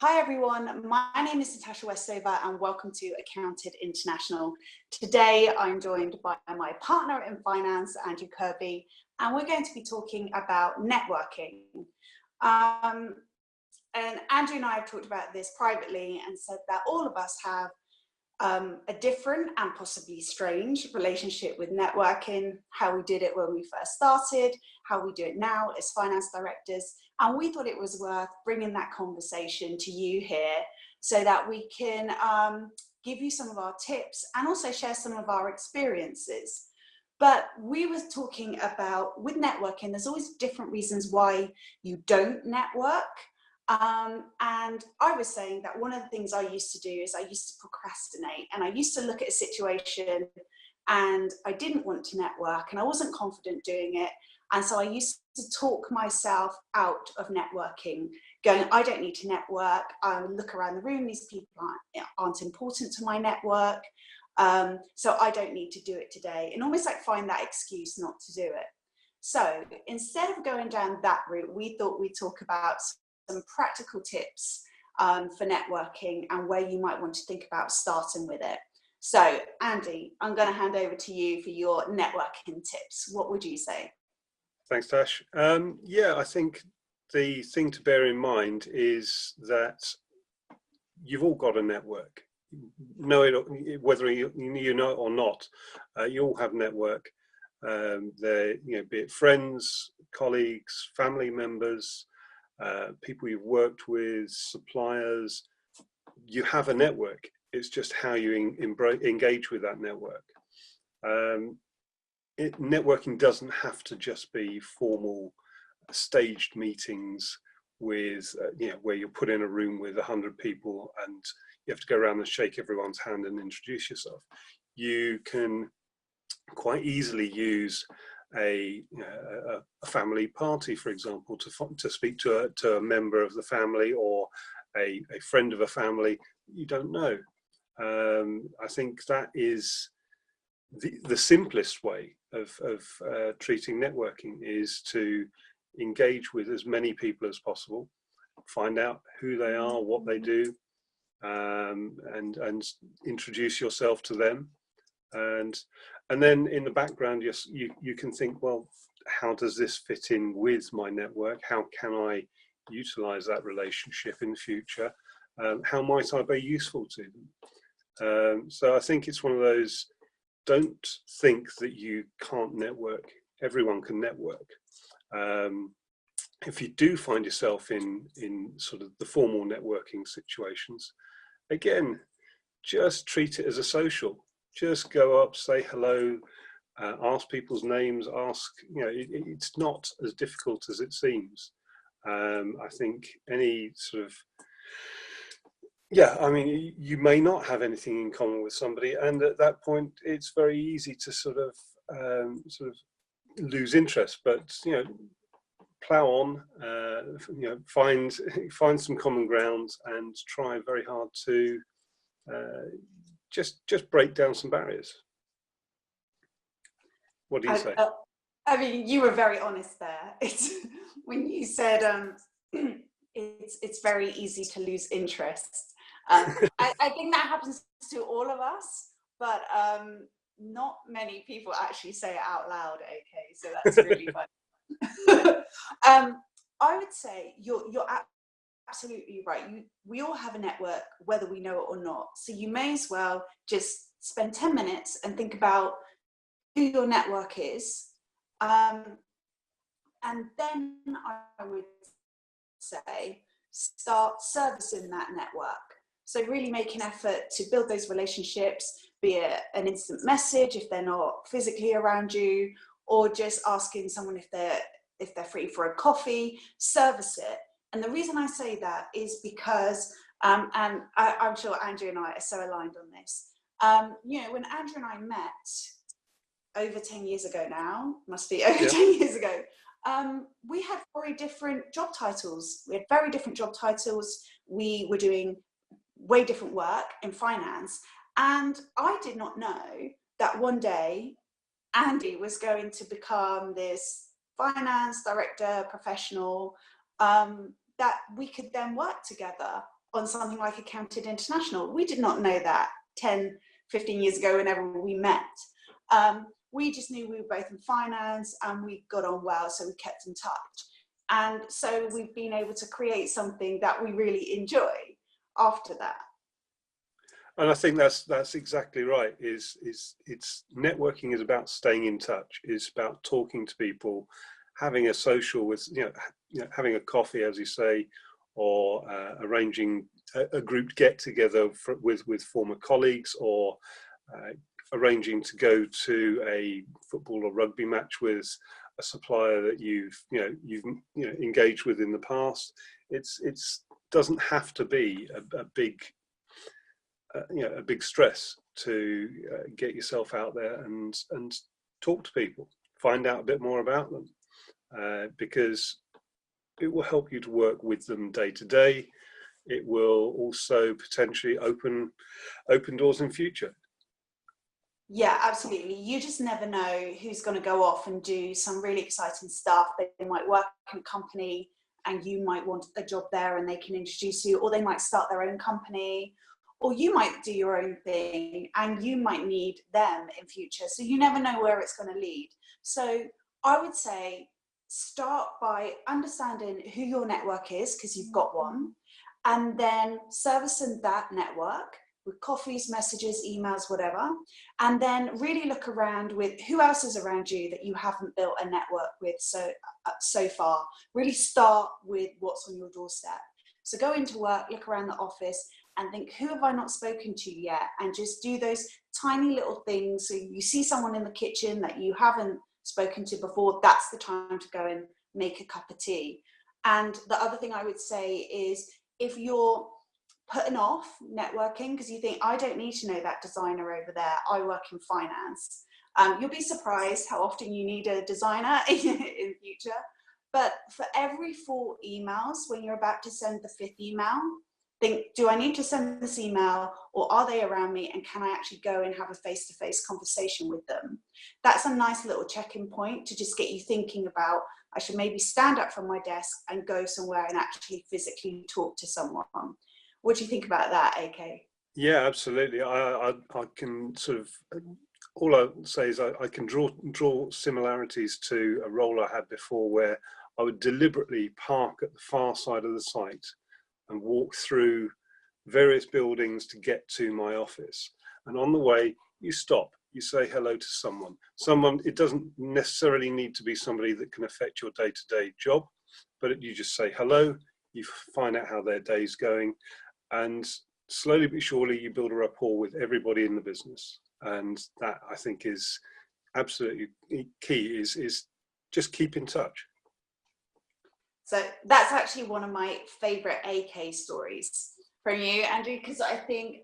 Hi everyone, my name is Natasha Westover and welcome to Accounted International. Today I'm joined by my partner in finance, Andrew Kirby, and we're going to be talking about networking. And Andrew and I have talked about this privately and said that all of us have a different and possibly strange relationship with networking, how we did it when we first started, how we do it now as finance directors. And we thought it was worth bringing that conversation to you here so that we can give you some of our tips and also share some of our experiences. But we were talking about, with networking, there's always different reasons why you don't network. And I was saying that one of the things I used to do is I used to procrastinate, and I used to look at a situation and I didn't want to network and I wasn't confident doing it. And so I used to talk myself out of networking, going, I don't need to network. I look around the room, these people aren't important to my network. So I don't need to do it today, and almost like find that excuse not to do it. So instead of going down that route, we thought we'd talk about some practical tips for networking and where you might want to think about starting with it. So Andy, I'm going to hand over to you for your networking tips. What would you say? Thanks, Tash. Yeah, I think the thing to bear in mind is that you've all got a network. Know it, whether you know it or not, you all have network. Be it friends, colleagues, family members, people you've worked with, suppliers. You have a network. It's just how you engage with that network. Networking doesn't have to just be formal, staged meetings with, where you're put in a room with 100 people and you have to go around and shake everyone's hand and introduce yourself. You can quite easily use a family party, for example, to speak to a member of the family or a friend of a family you don't know. I think that is the simplest way of treating networking, is to engage with as many people as possible, find out who they are, what they do, and introduce yourself to them. And then in the background, you can think, well, how does this fit in with my network? How can I utilize that relationship in the future? How might I be useful to them? So I think it's one of those, don't think that you can't network. Everyone can network. If you do find yourself in sort of the formal networking situations, again, just treat it as a social. Just go up, say hello, ask people's names, it's not as difficult as it seems. I think any sort of, you may not have anything in common with somebody, and at that point, it's very easy to sort of lose interest. But plow on, find some common ground, and try very hard to just break down some barriers. What do you say? I mean, you were very honest there. It's when you said it's very easy to lose interest. I think that happens to all of us, but not many people actually say it out loud. Okay, so that's really fun. I would say you're absolutely right. We all have a network, whether we know it or not. So you may as well just spend 10 minutes and think about who your network is. And then I would say start servicing that network. So really make an effort to build those relationships, be it an instant message if they're not physically around you, or just asking someone if they're free for a coffee. Service it. And the reason I say that is because, and I'm sure Andrew and I are so aligned on this. When Andrew and I met over 10 years ago now, must be over 10 years ago, we had very different job titles. We had very different job titles. We were doing way different work in finance. And I did not know that one day Andy was going to become this finance director professional, that we could then work together on something like Accounted International. We did not know that 10, 15 years ago whenever we met. We just knew we were both in finance and we got on well, so we kept in touch. And so we've been able to create something that we really enjoy after that. And I think that's exactly right. It's networking is about staying in touch. It's about talking to people, having a social with, having a coffee, as you say, or arranging a group get together with former colleagues, or arranging to go to a football or rugby match with a supplier that you've engaged with in the past. It's doesn't have to be a big stress to get yourself out there and talk to people, find out a bit more about them, because it will help you to work with them day to day. It will also potentially open doors in future. Yeah, absolutely. You just never know who's going to go off and do some really exciting stuff. They might work in a company and you might want a job there and they can introduce you, or they might start their own company, or you might do your own thing and you might need them in future. So you never know where it's going to lead. So I would say start by understanding who your network is, because you've got one, and then servicing that network with coffees, messages, emails, whatever, and then really look around with who else is around you that you haven't built a network with so far. Really start with what's on your doorstep. So go into work, look around the office and think, who have I not spoken to yet? And just do those tiny little things. So you see someone in the kitchen that you haven't spoken to before, that's the time to go and make a cup of tea. And the other thing I would say is, if you're putting off networking because you think, I don't need to know that designer over there, I work in finance, you'll be surprised how often you need a designer in future. But for every 4 emails, when you're about to send the 5th email, think, do I need to send this email, or are they around me, and can I actually go and have a face-to-face conversation with them? That's a nice little check-in point to just get you thinking about, I should maybe stand up from my desk and go somewhere and actually physically talk to someone. What do you think about that, AK? Yeah, absolutely. I can sort of, all I say is I can draw similarities to a role I had before, where I would deliberately park at the far side of the site and walk through various buildings to get to my office. And on the way, you stop, you say hello to someone. It doesn't necessarily need to be somebody that can affect your day-to-day job, but you just say hello, you find out how their day's going, and slowly but surely you build a rapport with everybody in the business. And that, I think, is absolutely key, is just keep in touch. So that's actually one of my favorite AK stories from you, Andrew, because I think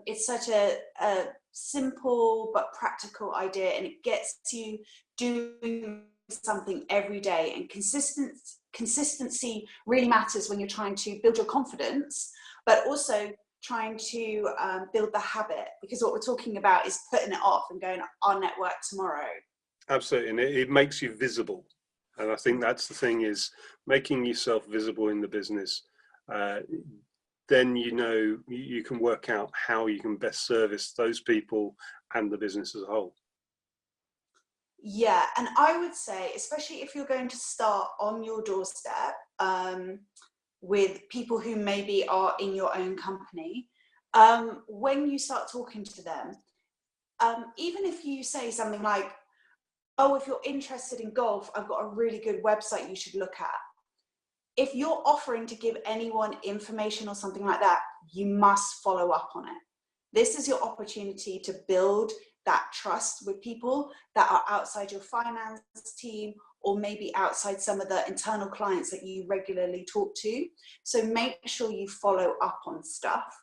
it's such a simple but practical idea, and it gets you doing something every day. And consistency really matters when you're trying to build your confidence, but also trying to build the habit, because what we're talking about is putting it off and going, I'll network tomorrow. Absolutely, and it makes you visible. And I think that's the thing, is making yourself visible in the business. Then you can work out how you can best service those people and the business as a whole. Yeah, and I would say, especially if you're going to start on your doorstep with people who maybe are in your own company, when you start talking to them, even if you say something like, oh, if you're interested in golf, I've got a really good website you should look at. If you're offering to give anyone information or something like that, you must follow up on it. This is your opportunity to build that trust with people that are outside your finance team, or maybe outside some of the internal clients that you regularly talk to. So make sure you follow up on stuff.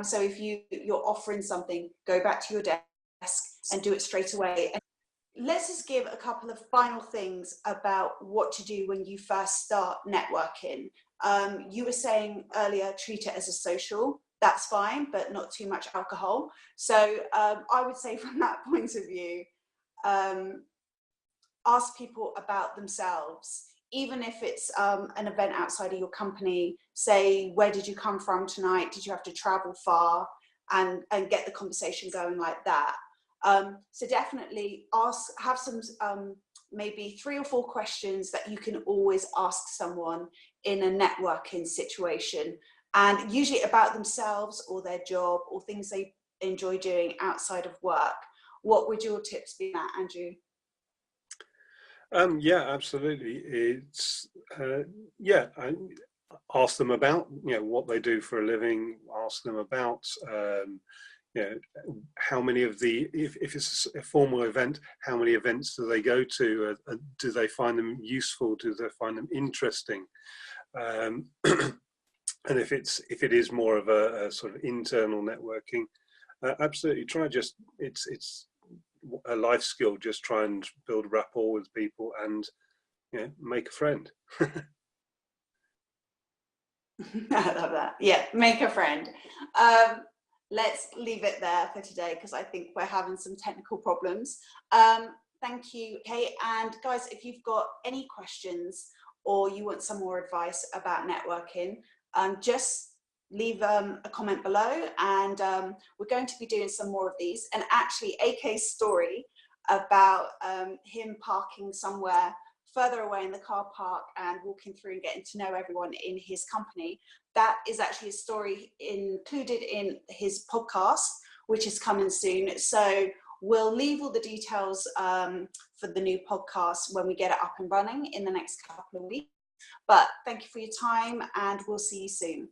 So if you're offering something, go back to your desk and do it straight away. And let's just give a couple of final things about what to do when you first start networking. You were saying earlier, treat it as a social. That's fine, but not too much alcohol. So I would say, from that point of view, ask people about themselves. even if it's an event outside of your company, say, where did you come from tonight? Did you have to travel far? And get the conversation going like that. So definitely have some maybe 3 or 4 questions that you can always ask someone in a networking situation, and usually about themselves or their job or things they enjoy doing outside of work. What would your tips be, Matt, Andrew? Yeah, absolutely. It's I ask them about what they do for a living. Ask them about how many of the if it's a formal event, how many events do they go to? Do they find them useful? Do they find them interesting? And if it is more of a sort of internal networking, absolutely try it's a life skill. Just try and build rapport with people and make a friend. I love that. Yeah, make a friend. Let's leave it there for today because I think we're having some technical problems. Thank you, Kate. And guys, if you've got any questions or you want some more advice about networking, just leave a comment below, and we're going to be doing some more of these. And actually, AK's story about him parking somewhere further away in the car park and walking through and getting to know everyone in his company, that is actually a story included in his podcast, which is coming soon. So we'll leave all the details for the new podcast when we get it up and running in the next couple of weeks. But thank you for your time, and we'll see you soon.